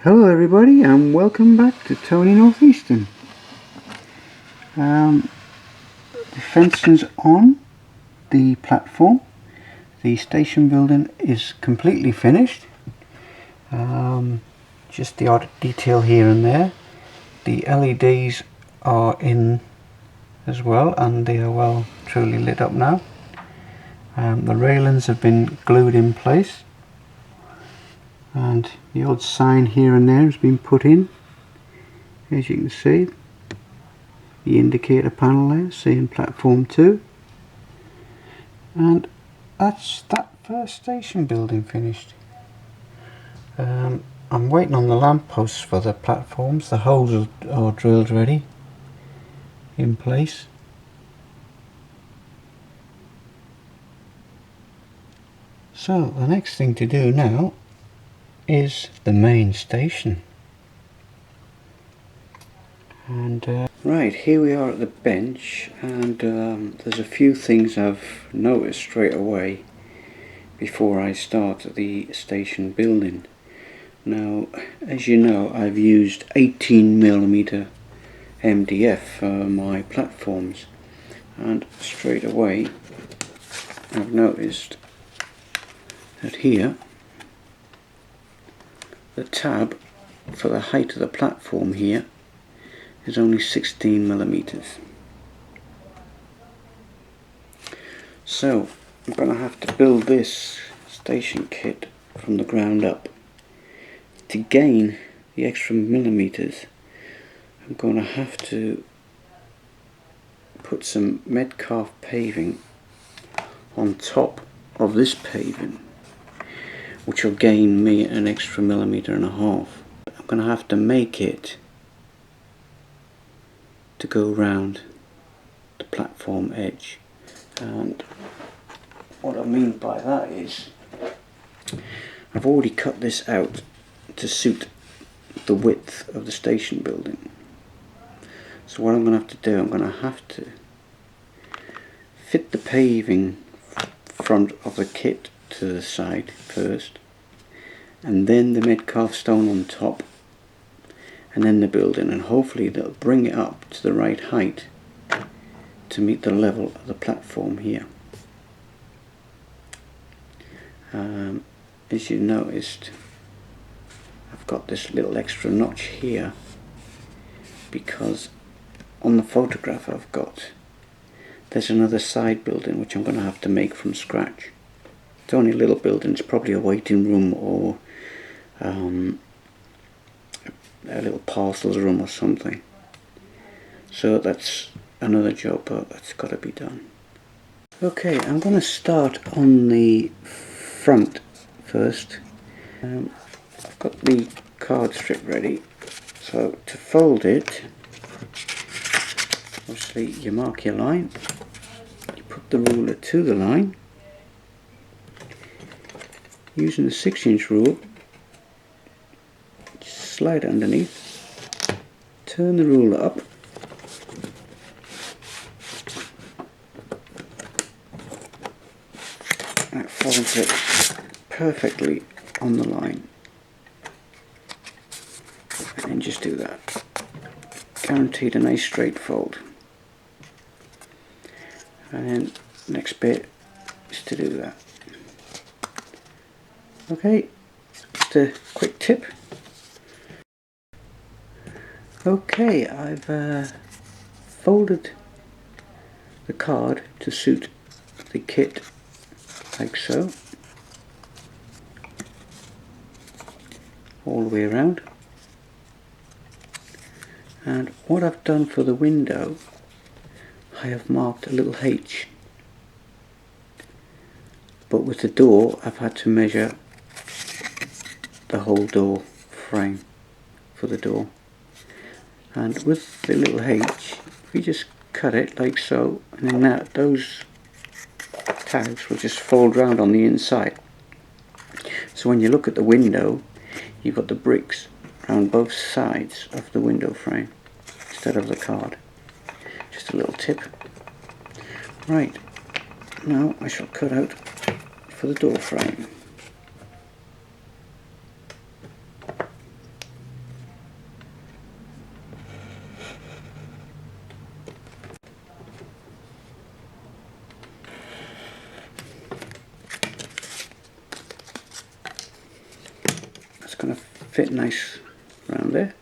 Hello everybody and welcome back to Tony Northeastern. The fencing's on the platform. The station building is completely finished. Just the odd detail here and there. The LEDs are in as well and they are well truly lit up now. The railings have been glued in place and the odd sign here and there has been put in. As you can see, the indicator panel there saying platform 2, and that's that first station building finished. I'm waiting on the lampposts for the platforms. The holes are drilled ready in place. So the next thing to do now is the main station. And right, here we are at the bench, and there's a few things I've noticed straight away before I start the station building. Now, as you know, I've used 18mm MDF for my platforms, and straight away I've noticed that here the tab for the height of the platform here is only 16mm. So I'm going to have to build this station kit from the ground up. To gain the extra millimeters, I'm going to have to put some Metcalf paving on top of this paving, which will gain me an extra 1.5 millimeters. I'm going to have to make it to go round the platform edge, and what I mean by that is I've already cut this out to suit the width of the station building. So what I'm going to have to do, I'm going to have to fit the paving front of the kit to the side first, and then the Metcalf stone on top, and then the building, and hopefully that'll bring it up to the right height to meet the level of the platform here. As you noticed, I've got this little extra notch here because on the photograph I've got, there's another side building which I'm going to have to make from scratch. It's only a little building, it's probably a waiting room or a little parcels room or something. So that's another job, but that's got to be done. Okay, I'm going to start on the front first. I've got the card strip ready, so to fold it, obviously you mark your line, you put the ruler to the line, using the 6-inch rule, slide it underneath, turn the ruler up, that folds it perfectly on the line, and just do that. Guaranteed a nice straight fold. And then next bit is to do that. Okay, just a quick tip. Okay, I've folded the card to suit the kit like so, all the way around. And what I've done for the window, I have marked a little H, but with the door I've had to measure the whole door frame for the door, and with the little H we just cut it like so, and then those tags will just fold round on the inside, so when you look at the window you've got the bricks around both sides of the window frame instead of the card. Just a little tip. Right, now I shall cut out for the door frame. fit nice around there.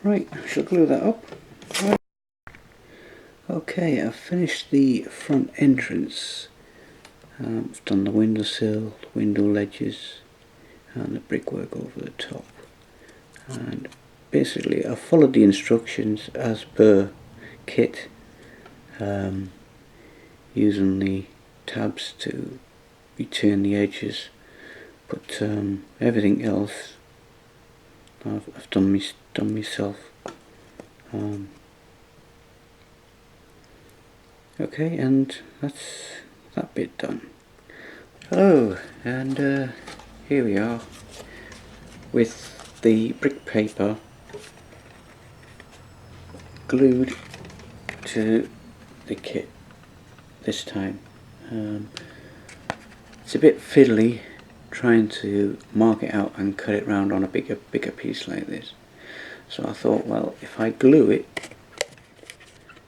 Right, I shall glue that up. Right. Okay, I've finished the front entrance. I've done the windowsill, the window ledges, and the brickwork over the top. And basically I followed the instructions as per kit, using the tabs to return the edges, but everything else I've done myself. Okay, and that's that bit done. Hello, and here we are with the brick paper glued to the kit this time. It's a bit fiddly trying to mark it out and cut it round on a bigger piece like this. So I thought, well, if I glue it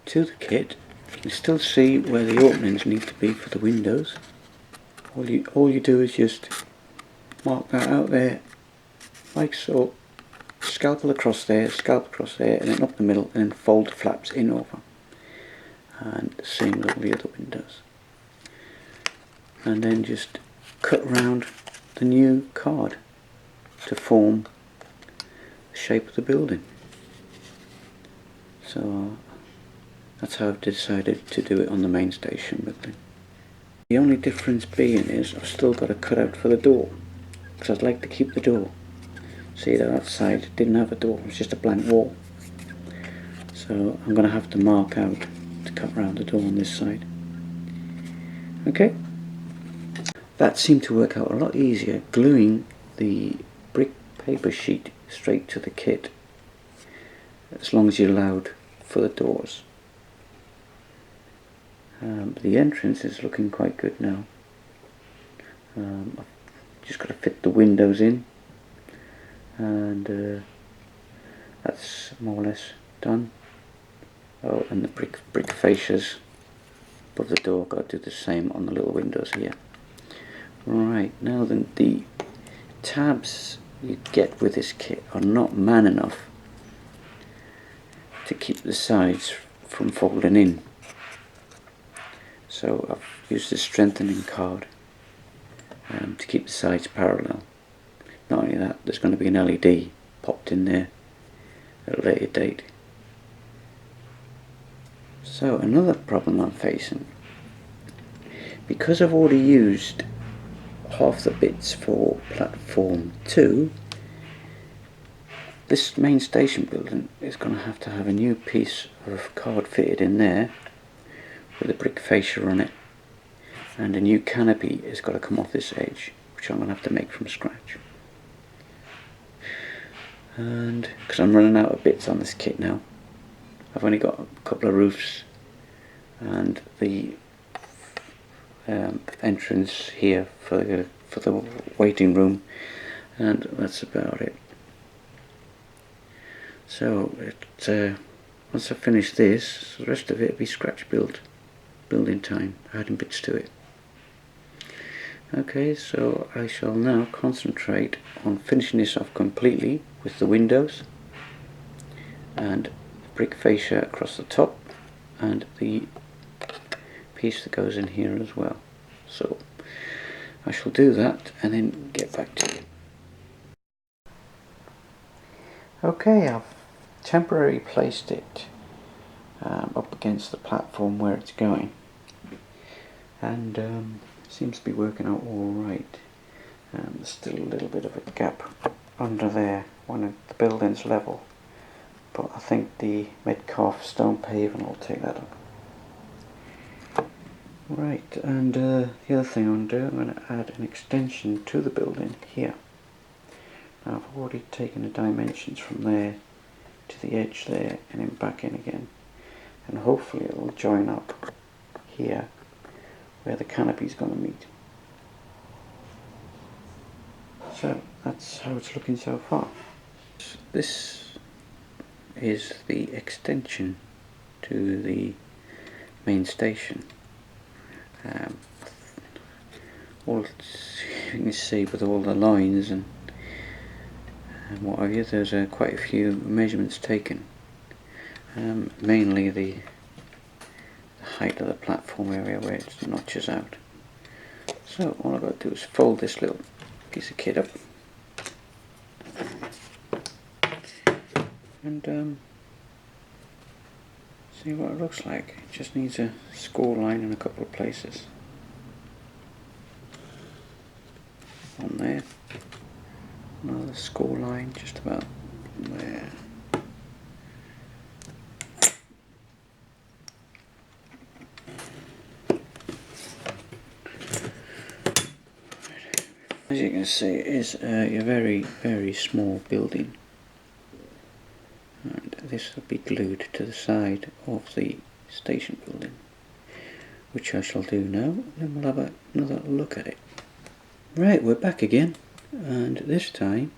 to the kit, you can still see where the openings need to be for the windows. All you do is just mark that out there, like so. Scalpel across there, and then up the middle, and then fold the flaps in over. And the same with all the other windows. And then just cut round the new card to form the shape of the building. So that's how I've decided to do it on the main station building. The only difference being is I've still got a cutout for the door, because I'd like to keep the door. See, that side didn't have a door, it was just a blank wall. So I'm going to have to mark out to cut around the door on this side. Okay, that seemed to work out a lot easier, gluing the brick paper sheet straight to the kit, as long as you allowed for the doors. The entrance is looking quite good now. I've just got to fit the windows in, and that's more or less done. Oh, and the brick fascias above the door, got to do the same on the little windows here. Right, now then, the tabs you get with this kit are not man enough to keep the sides from folding in. So I've used the strengthening card to keep the sides parallel. Not only that, there's going to be an LED popped in there at a later date. So another problem I'm facing, because I've already used half the bits for platform 2, this main station building is going to have a new piece of card fitted in there with a brick fascia on it, and a new canopy has got to come off this edge, which I'm going to have to make from scratch. And because I'm running out of bits on this kit now, I've only got a couple of roofs and the entrance here for the waiting room, and that's about it. So once I finish this, the rest of it will be scratch building time, adding bits to it. Okay, so I shall now concentrate on finishing this off completely with the windows and brick fascia across the top and the piece that goes in here as well. So I shall do that and then get back to you. Okay, I've temporarily placed it up against the platform where it's going, and seems to be working out all right. There's still a little bit of a gap under there when the building's level, but I think the mid-calf stone paving will take that up. Right, and the other thing I'm going to add an extension to the building here. Now I've already taken the dimensions from there to the edge there and then back in again, and hopefully it will join up here where the canopy is going to meet. So that's how it's looking so far. This is the extension to the main station. All you can see with all the lines and and what have you. There's quite a few measurements taken, mainly the height of the platform area where it notches out. So all I've got to do is fold this little piece of kit up and see what it looks like. It just needs a score line in a couple of places. On there, another score line just about there. As you can see, it is a very, very small building, and this will be glued to the side of the station building, which I shall do now, and then we'll have another look at it. Right, we're back again, and this time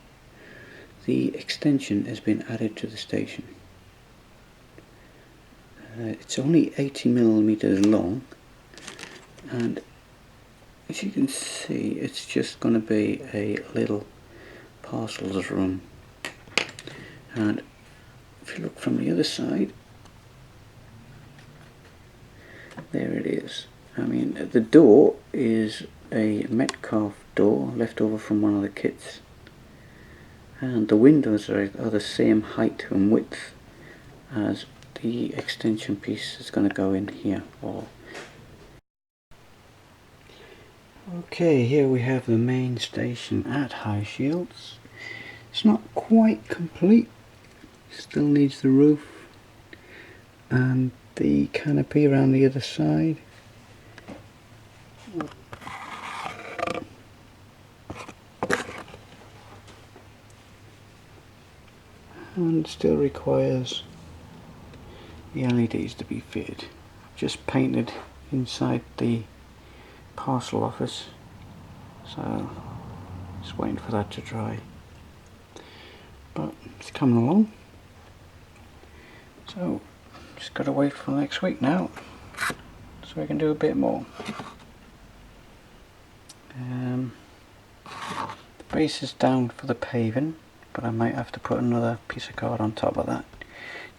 the extension has been added to the station. It's only 80mm long, and as you can see, it's just going to be a little parcels room. And if you look from the other side, there it is. I mean, the door is a Metcalf door left over from one of the kits, and the windows are the same height and width as the extension piece is going to go in here. Okay, here we have the main station at High Shields. It's not quite complete, still needs the roof and the canopy around the other side. And still requires the LEDs to be fitted. Just painted inside the parcel office, so just waiting for that to dry, but it's coming along, so just gotta wait for next week now so we can do a bit more. The base is down for the paving, but I might have to put another piece of card on top of that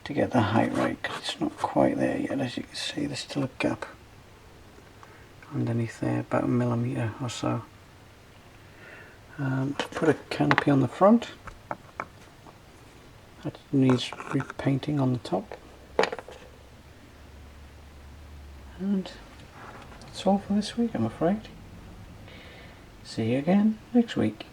to get the height right, because it's not quite there yet. As you can see, there's still a gap underneath there, about 1mm or so. Put a canopy on the front. That needs repainting on the top. And that's all for this week, I'm afraid. See you again next week.